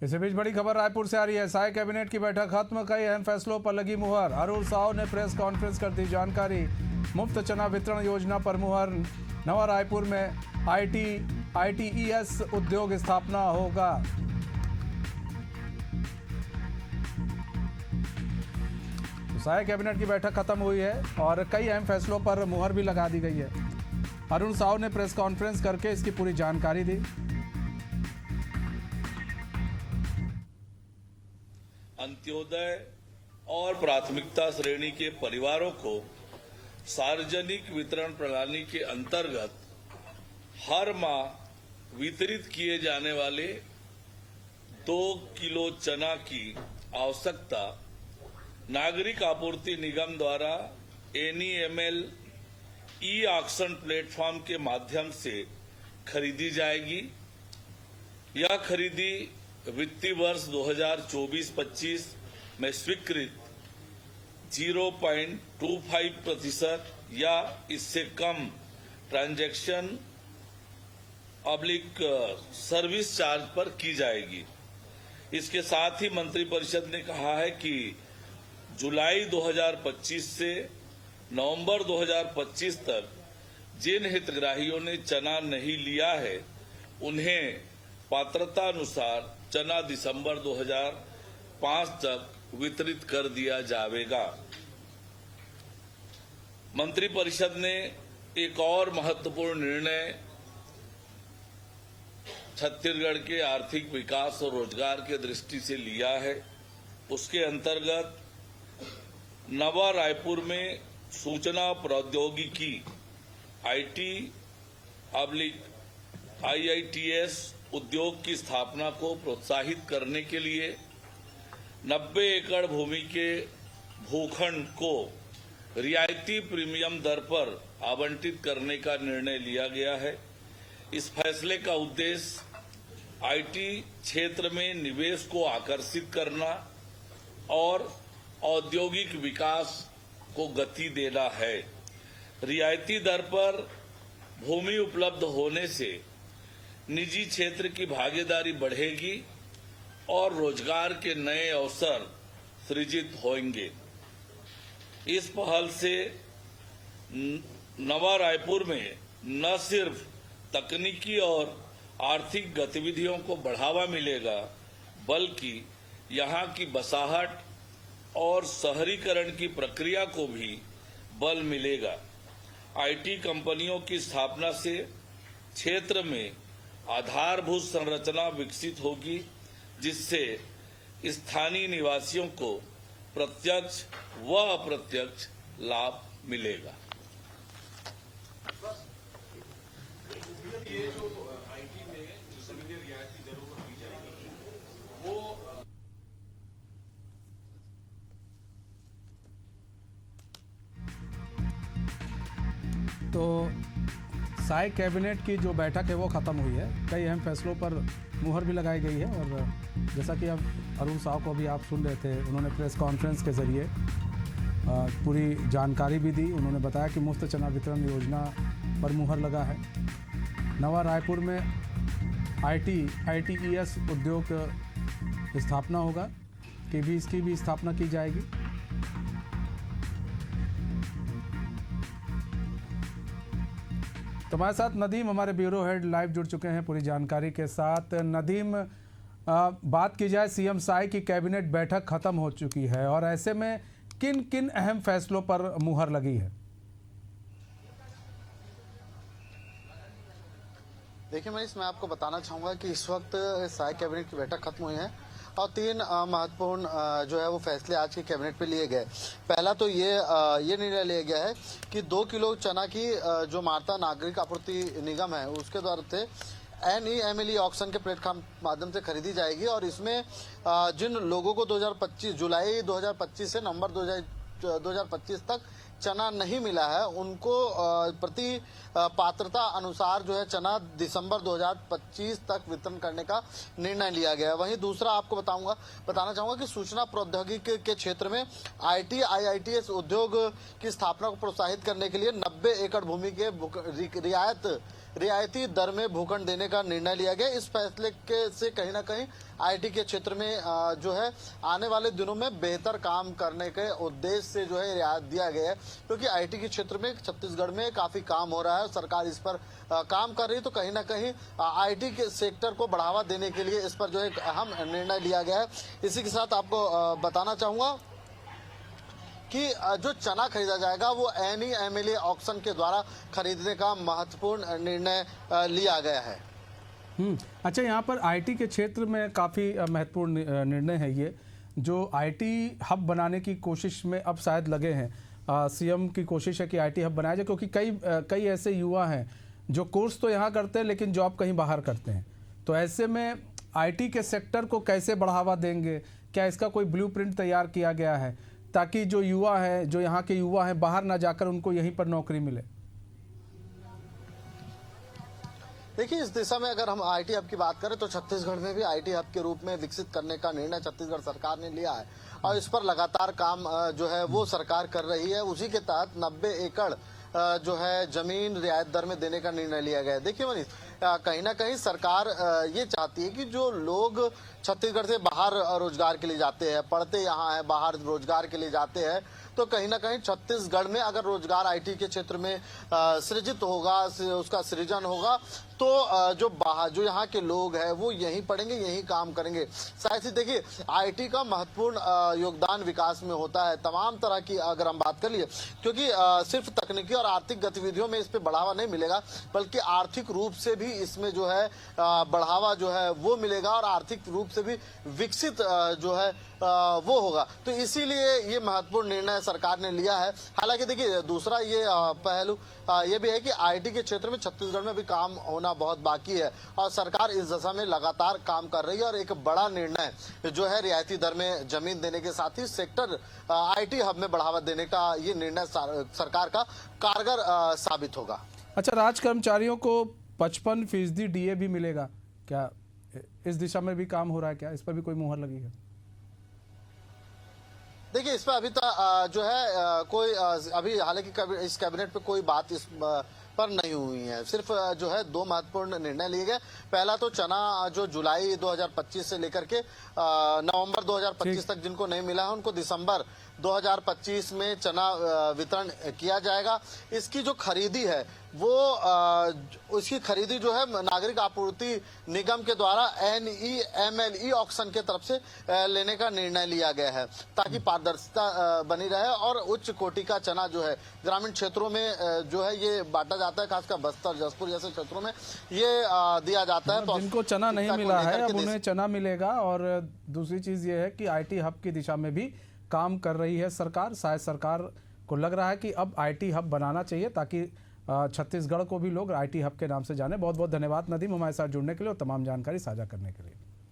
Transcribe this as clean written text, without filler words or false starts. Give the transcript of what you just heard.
इसी बीच बड़ी खबर रायपुर से आ रही है। साय कैबिनेट की बैठक खत्म, कई अहम फैसलों पर लगी मुहर। अरुण साव ने प्रेस कॉन्फ्रेंस कर दी जानकारी। मुफ्त चना वितरण योजना पर मुहर। नवा रायपुर में ITES उद्योग स्थापना होगा। तो साय कैबिनेट की बैठक खत्म हुई है और कई अहम फैसलों पर मुहर भी लगा दी गई है। अरुण साव ने प्रेस कॉन्फ्रेंस करके इसकी पूरी जानकारी दी। अंत्योदय और प्राथमिकता श्रेणी के परिवारों को सार्वजनिक वितरण प्रणाली के अंतर्गत हर माह वितरित किए जाने वाले 2 किलो चना की आवश्यकता नागरिक आपूर्ति निगम द्वारा NEML ऑक्शन प्लेटफॉर्म के माध्यम से खरीदी जाएगी। यह खरीदी वित्तीय वर्ष 2024-25 में स्वीकृत 0.25% या इससे कम ट्रांजैक्शन सर्विस चार्ज पर की जाएगी। इसके साथ ही मंत्रिपरिषद ने कहा है कि जुलाई 2025 से नवंबर 2025 तक जिन हितग्राहियों ने चना नहीं लिया है उन्हें पात्रता अनुसार चना दिसंबर 2005 तक वितरित कर दिया जाएगा। मंत्रिपरिषद ने एक और महत्वपूर्ण निर्णय छत्तीसगढ़ के आर्थिक विकास और रोजगार के दृष्टि से लिया है। उसके अंतर्गत नवा रायपुर में सूचना प्रौद्योगिकी IITS उद्योग की स्थापना को प्रोत्साहित करने के लिए 90 एकड़ भूमि के भूखंड को रियायती प्रीमियम दर पर आवंटित करने का निर्णय लिया गया है। इस फैसले का उद्देश्य IT क्षेत्र में निवेश को आकर्षित करना और औद्योगिक विकास को गति देना है। रियायती दर पर भूमि उपलब्ध होने से निजी क्षेत्र की भागीदारी बढ़ेगी और रोजगार के नए अवसर सृजित होंगे। इस पहल से नवा रायपुर में न सिर्फ तकनीकी और आर्थिक गतिविधियों को बढ़ावा मिलेगा बल्कि यहां की बसाहट और शहरीकरण की प्रक्रिया को भी बल मिलेगा। IT कंपनियों की स्थापना से क्षेत्र में आधारभूत संरचना विकसित होगी जिससे स्थानीय निवासियों को प्रत्यक्ष व अप्रत्यक्ष लाभ मिलेगा। ये जो IT में जो सभी रियायती दरों पर दी जाएगी वो तो साय कैबिनेट की जो बैठक है वो ख़त्म हुई है। कई अहम फैसलों पर मुहर भी लगाई गई है और जैसा कि अब अरुण साव को भी आप सुन रहे थे, उन्होंने प्रेस कॉन्फ्रेंस के ज़रिए पूरी जानकारी भी दी। उन्होंने बताया कि मुफ्त चना वितरण योजना पर मुहर लगा है। नवा रायपुर में ITES उद्योग स्थापना होगा कि भी इसकी भी स्थापना की जाएगी। तो हमारे साथ नदीम, हमारे ब्यूरो हेड, लाइव जुड़ चुके हैं पूरी जानकारी के साथ। नदीम, बात की जाए CM साय की कैबिनेट बैठक खत्म हो चुकी है और ऐसे में किन किन अहम फैसलों पर मुहर लगी है? देखिए, मैं इसमें आपको बताना चाहूँगा कि इस वक्त साय कैबिनेट की बैठक खत्म हुई है और 3 महत्वपूर्ण जो है वो फैसले आज के कैबिनेट पे लिए गए। पहला तो ये निर्णय लिया गया है कि 2 किलो चना की जो मात्रा नागरिक आपूर्ति निगम है उसके द्वारा से NEML ऑक्शन के प्लेटफॉर्म माध्यम से खरीदी जाएगी और इसमें जिन लोगों को जुलाई 2025 से नवंबर 2025 तक चना नहीं मिला है उनको प्रति पात्रता अनुसार जो है चना दिसंबर 2025 तक वितरण करने का निर्णय लिया गया है। वहीं दूसरा आपको बताना चाहूंगा कि सूचना प्रौद्योगिकी के क्षेत्र में IITS उद्योग की स्थापना को प्रोत्साहित करने के लिए 90 एकड़ भूमि के रियायत रियायती दर में भूखंड देने का निर्णय लिया गया। इस फैसले के से कहीं ना कहीं आईटी के क्षेत्र में जो है आने वाले दिनों में बेहतर काम करने के उद्देश्य से जो है रियायत दिया गया है, क्योंकि आईटी के क्षेत्र में छत्तीसगढ़ में काफी काम हो रहा है, सरकार इस पर काम कर रही है। तो कहीं ना कहीं आईटी के सेक्टर को बढ़ावा देने के लिए इस पर जो है एक अहम निर्णय लिया गया है। इसी के साथ आपको बताना चाहूंगा कि जो चना खरीदा जाएगा वो NEMLA ऑक्शन के द्वारा खरीदने का महत्वपूर्ण निर्णय लिया गया है। अच्छा, यहाँ पर आईटी के क्षेत्र में काफ़ी महत्वपूर्ण निर्णय है ये, जो आईटी हब बनाने की कोशिश में अब शायद लगे हैं। सीएम की कोशिश है कि आईटी हब बनाया जाए, क्योंकि कई ऐसे युवा हैं जो कोर्स तो यहाँ करते हैं लेकिन जॉब कहीं बाहर करते हैं। तो ऐसे में आईटी के सेक्टर को कैसे बढ़ावा देंगे? क्या इसका कोई ब्लूप्रिंट तैयार किया गया है ताकि जो युवा है, जो यहाँ के युवा हैं, बाहर ना जाकर उनको यहीं पर नौकरी मिले? देखिए, इस दिशा में अगर हम आईटी हब की बात करें तो छत्तीसगढ़ में भी आईटी हब के रूप में विकसित करने का निर्णय छत्तीसगढ़ सरकार ने लिया है और इस पर लगातार काम जो है वो सरकार कर रही है। उसी के तहत 90 एकड़ जो है जमीन रियायत दर में देने का निर्णय लिया गया है। देखिए मनीष, कहीं ना कहीं सरकार ये चाहती है कि जो लोग छत्तीसगढ़ से बाहर रोजगार के लिए जाते हैं, पढ़ते यहाँ है, बाहर रोजगार के लिए जाते हैं, तो कहीं ना कहीं छत्तीसगढ़ में अगर रोजगार आईटी के क्षेत्र में सृजित होगा, उसका सृजन होगा, तो जो यहाँ के लोग हैं वो यहीं पढ़ेंगे, यहीं काम करेंगे। साथ ही देखिए, आईटी का महत्वपूर्ण योगदान विकास में होता है। तमाम तरह की अगर हम बात कर लिए, क्योंकि सिर्फ तकनीकी और आर्थिक गतिविधियों में इस पे बढ़ावा नहीं मिलेगा, बल्कि आर्थिक रूप से भी इसमें जो है बढ़ावा जो है वो मिलेगा और आर्थिक रूप से भी विकसित जो है वो होगा। तो इसीलिए ये महत्वपूर्ण निर्णय सरकार ने लिया है। हालांकि देखिए, दूसरा ये पहलू ये भी है कि आईटी के क्षेत्र में छत्तीसगढ़ में भी काम होना बहुत बाकी है और सरकार इस दिशा में लगातार काम कर रही है और एक बड़ा निर्णय जो है रियायती दर में जमीन देने के साथ ही सेक्टर आईटी हब में बढ़ावा देने का ये निर्णय सरकार का कारगर साबित होगा। अच्छा, राज्य कर्मचारियों को 55% डीए भी मिलेगा क्या? इस दिशा में भी काम हो रहा है क्या? इस पर भी कोई मुहर लगी है? देखिए, इस पर अभी तक जो है कोई अभी हालांकि इस कैबिनेट पे कोई बात इस पर नहीं हुई है। सिर्फ जो है 2 महत्वपूर्ण निर्णय लिए गए। पहला तो चना जो जुलाई 2025 से लेकर के नवंबर 2025 तक जिनको नहीं मिला है उनको दिसंबर 2025 में चना वितरण किया जाएगा। इसकी जो खरीदी है वो उसकी खरीदी जो है नागरिक आपूर्ति निगम के द्वारा NEMLA ऑक्शन के तरफ से लेने का निर्णय लिया गया है, ताकि पारदर्शिता बनी रहे और उच्च कोटि का चना जो है ग्रामीण क्षेत्रों में जो है ये बांटा जाता है, खासकर बस्तर, जसपुर जैसे क्षेत्रों में ये दिया जाता है। तो जिनको चना नहीं मिला है अब उन्हें चना मिलेगा। और दूसरी चीज ये है कि आईटी हब की दिशा में भी काम कर रही है सरकार। शायद सरकार को लग रहा है कि अब आईटी हब बनाना चाहिए ताकि छत्तीसगढ़ को भी लोग आईटी हब के नाम से जाने। बहुत बहुत धन्यवाद नदीम, हमारे साथ जुड़ने के लिए और तमाम जानकारी साझा करने के लिए।